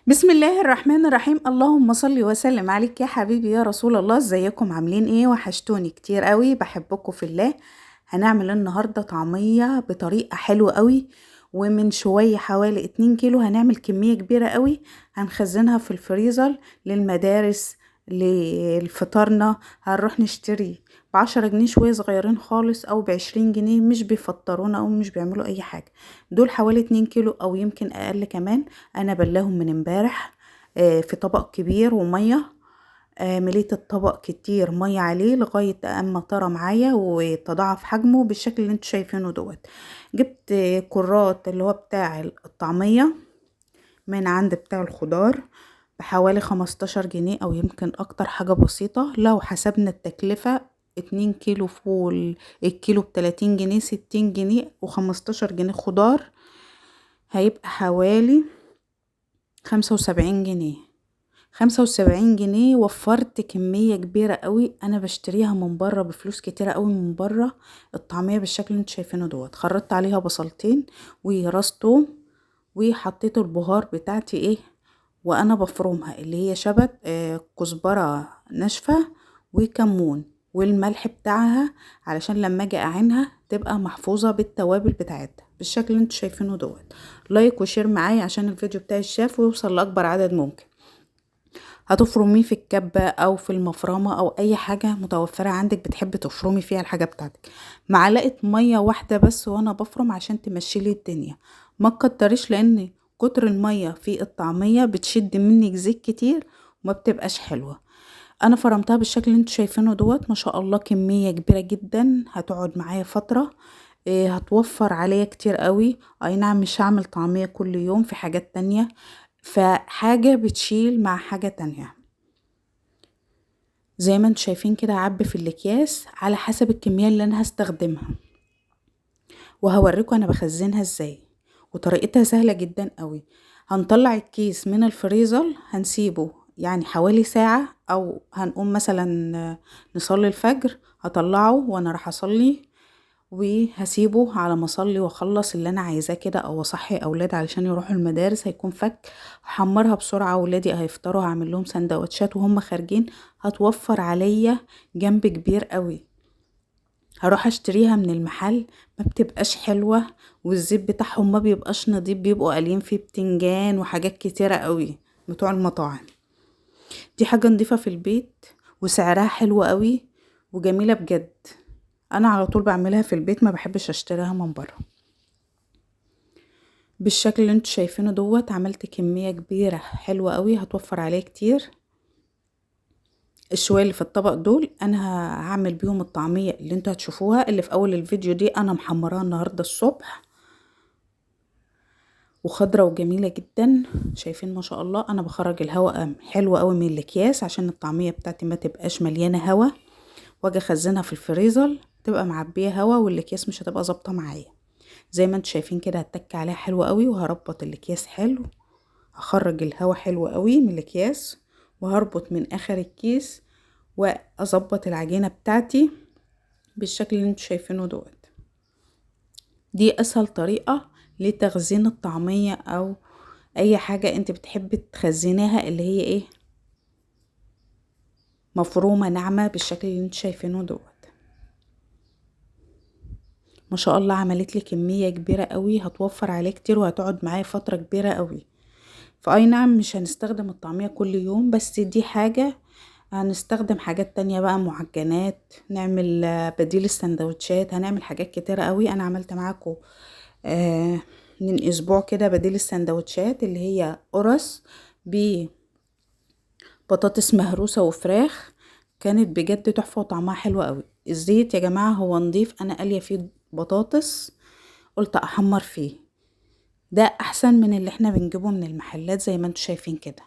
بسم الله الرحمن الرحيم. اللهم صل وسلم عليك يا حبيبي يا رسول الله. ازيكم عاملين ايه؟ وحشتوني كتير قوي، بحبكم في الله. هنعمل النهاردة طعمية بطريقة حلوة قوي، ومن شوية حوالي 2 كيلو. هنعمل كمية كبيرة قوي، هنخزنها في الفريزر للمدارس، للفطارنا. هنروح نشتري ب10 جنيه شوية صغيرين خالص، او ب20 جنيه، مش بيفطرونا او مش بيعملوا اي حاجة. دول حوالي 2 كيلو او يمكن اقل كمان. انا بلاهم من امبارح في طبق كبير وميه. مليت الطبق كتير ميه عليه لغايه اما طرى معايا وتضاعف حجمه بالشكل اللي انتوا شايفينه دوت. جبت كرات اللي هو بتاع الطعميه من عند بتاع الخضار بحوالي 15 جنيه او يمكن اكتر، حاجه بسيطه. لو حسبنا التكلفه 2 كيلو فول، الكيلو ب30 جنيه، 60 جنيه و15 جنيه خضار، هيبقى حوالي 75 جنيه. 75 جنيه وفرت كمية كبيرة قوي. انا بشتريها من بره بفلوس كتيرة قوي من بره. الطعمية بالشكل اللي انتوا شايفينه دوت. خرطت عليها بصلتين وراس توم، وحطيت البهار بتاعتي وانا بفرمها، اللي هي شبت، كزبرة ناشفة وكمون، والملح بتاعها علشان لما اجي اعينها تبقى محفوظة بالتوابل بتاعتها بالشكل اللي انتوا شايفينه دوت. لايك وشير معايا عشان الفيديو بتاعي الشاف ويوصل لاكبر عدد ممكن. هتفرميه في الكبة او في المفرمة او اي حاجة متوفرة عندك بتحبي تفرمي فيها الحاجة بتاعتك. معلقة مية واحدة بس وانا بفرم عشان تمشيلي الدنيا. ما تكتريش، لان كتر المية في الطعمية بتشد منك زيت كتير وما بتبقاش حلوة. انا فرمتها بالشكل اللي انتوا شايفينه دوت. ما شاء الله كمية كبيرة جدا، هتقعد معايا فترة. هتوفر عليا كتير قوي. اي نعم، مش هعمل طعمية كل يوم، في حاجات تانية، فحاجة بتشيل مع حاجة تانية. زي ما انتوا شايفين كده، هعبي في الاكياس على حسب الكمية اللي انا هستخدمها، وهوريكم انا بخزنها ازاي. وطريقتها سهلة جدا قوي. هنطلع الكيس من الفريزر، هنسيبه يعني حوالي ساعة، او هنقوم مثلا نصلي الفجر، هطلعه وانا راح اصلي وهسيبه على ما اصلي واخلص اللي انا عايزاه كده، او اصحي اولاد علشان يروحوا المدارس، هيكون فك. هحمرها بسرعه، اولادي هيفطروا، هعمل لهم سندوتشات وهم خارجين. هتوفر عليا جنب كبير قوي. هروح اشتريها من المحل، ما بتبقاش حلوه، والزيت بتاعهم ما بيبقاش نضيف، بيبقوا قالين فيه بتنجان وحاجات كتيره قوي بتوع المطاعم. دي حاجه نضيفه في البيت، وسعرها حلو قوي وجميله بجد. انا على طول بعملها في البيت، ما بحبش اشتريها من بره. بالشكل اللي انتوا شايفينه دوت. عملت كمية كبيرة حلوة قوي، هتوفر عليا كتير. الشوية اللي في الطبق دول انا هعمل بيهم الطعمية اللي انتوا هتشوفوها، اللي في اول الفيديو دي انا محمراها النهاردة الصبح، وخضرة وجميلة جدا. شايفين ما شاء الله. انا بخرج الهواء حلو قوي من الاكياس عشان الطعمية بتاعتي ما تبقاش مليانة هوا، واجي اخزنها في الفريزر تبقى معبية هوا، والاكياس مش هتبقى ظابطة معايا. زي ما انتوا شايفين كده، هتك عليها حلو قوي، وهربط الاكياس حلو. هخرج الهواء حلو قوي من الاكياس، وهربط من اخر الكيس، واظبط العجينة بتاعتي بالشكل اللي انتوا شايفينه دوت. دي اسهل طريقة لتخزين الطعمية او اي حاجة انت بتحبي تخزنيها، اللي هي مفرومة ناعمة بالشكل اللي انتوا شايفينه دوت. ما شاء الله عملت لي كمية كبيرة قوي، هتوفر عليه كتير وهتقعد معايا فترة كبيرة قوي. فاي نعم، مش هنستخدم الطعمية كل يوم، بس دي حاجة. هنستخدم حاجات تانية بقى، معجنات، نعمل بديل السندوتشات، هنعمل حاجات كتيرة قوي. انا عملت معاكم من اسبوع كده بديل السندوتشات، اللي هي قرص ببطاطس مهروسة وفراخ. كانت بجد تحفة وطعمها حلو قوي. الزيت يا جماعة هو نضيف، انا قالية فيه بطاطس، قلت احمر فيه. ده احسن من اللي احنا بنجيبه من المحلات. زي ما انتوا شايفين كده،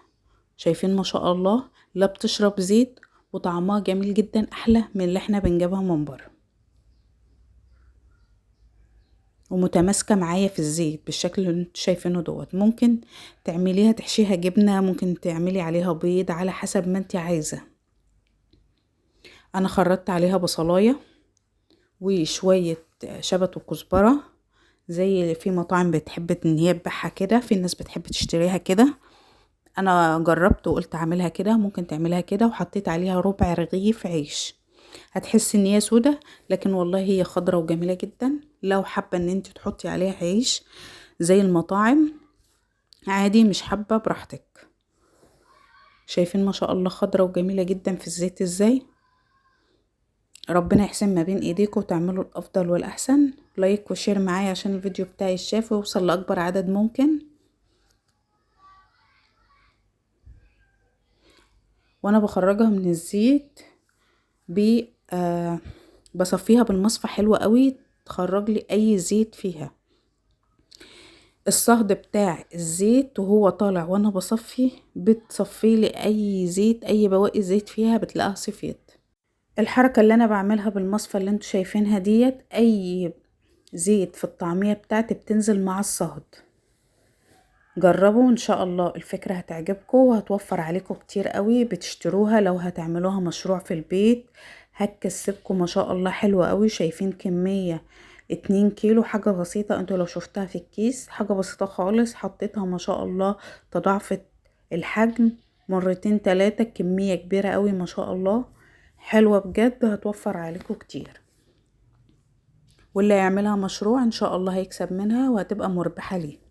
شايفين ما شاء الله، لا بتشرب زيت، وطعمها جميل جدا، احلى من اللي احنا بنجيبها من بره، ومتماسكه معايا في الزيت بالشكل اللي انتوا شايفينه دوت. ممكن تعمليها تحشيها جبنه، ممكن تعملي عليها بيض، على حسب ما انت عايزه. انا خرطت عليها بصلايه وشويه شبت وكزبره، زي اللي في مطاعم بتحب ان هي تبيعها كده، في الناس بتحب تشتريها كده. انا جربت وقلت اعملها كده، ممكن تعملها كده، وحطيت عليها ربع رغيف عيش. هتحسي ان هي سودة، لكن والله هي خضرة وجميلة جدا. لو حابة ان انت تحطي عليها عيش زي المطاعم عادي، مش حابة براحتك. شايفين ما شاء الله خضرة وجميلة جدا في الزيت ازاي. ربنا يحسن ما بين ايديكم وتعملوا الافضل والاحسن. لايك وشير معايا عشان الفيديو بتاعي يتشاف ويوصل لاكبر عدد ممكن. وانا بخرجها من الزيت ب بصفيها بالمصفى حلوة قوي، تخرج لي اي زيت فيها. الصهد بتاع الزيت وهو طالع وانا بصفي بتصفي لي اي زيت، اي بواقي زيت فيها بتلاقيها صفيت. الحركة اللي انا بعملها بالمصفى اللي انتوا شايفينها ديت، اي زيت في الطعمية بتاعتي بتنزل مع الصهد. جربوا ان شاء الله، الفكرة هتعجبكم وهتوفر عليكم كتير قوي. بتشتروها لو هتعملوها مشروع في البيت هتكسبكم ما شاء الله حلوة قوي. شايفين كمية 2 كيلو، حاجة بسيطة. انتوا لو شفتها في الكيس حاجة بسيطة خالص، حطيتها ما شاء الله تضاعفت الحجم مرتين 3. كمية كبيرة قوي ما شاء الله، حلوة بجد، هتوفر عليكم كتير. واللي يعملها مشروع ان شاء الله هيكسب منها وهتبقى مربحة ليه.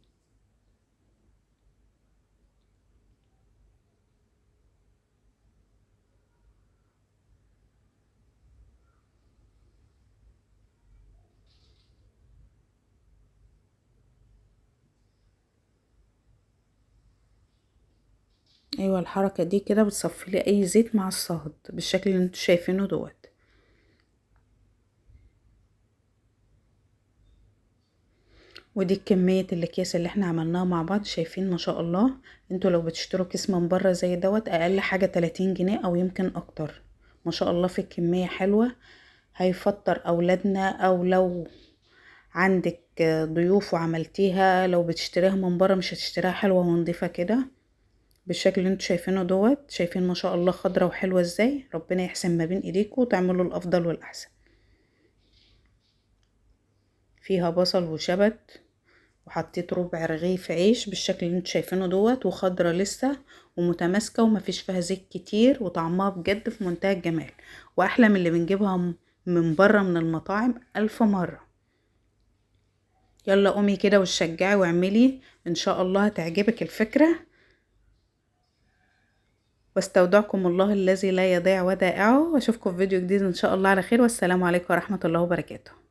ايوه الحركة دي كده بتصفي لي اي زيت مع الصهد بالشكل اللي انتوا شايفينه دوت. ودي كمية الاكياس اللي احنا عملناها مع بعض. شايفين ما شاء الله. انتوا لو بتشتروا كيس من بره زي دوت اقل حاجة 30 جنيه او يمكن اكتر. ما شاء الله في كمية حلوة، هيفطر اولادنا. او لو عندك ضيوف وعملتيها، لو بتشتريها من بره مش هتشتريها حلوة ونضيفة كده بالشكل اللي انتوا شايفينه دوت. شايفين ما شاء الله خضرة وحلوة ازاي. ربنا يحسن ما بين ايديكم وتعملوا الافضل والاحسن. فيها بصل وشبت، وحطيت ربع رغيف عيش بالشكل اللي انتوا شايفينه دوت، وخضرة لسه ومتماسكة ومفيش فيها زيت كتير، وطعمها بجد في منتهى الجمال، واحلى من اللي بنجيبها من بره من المطاعم 1000 مرة. يلا قومي كده وشجعي واعملي، ان شاء الله هتعجبك الفكرة. واستودعكم الله الذي لا يضيع ودائعه، واشوفكم في فيديو جديد ان شاء الله على خير، والسلام عليكم ورحمة الله وبركاته.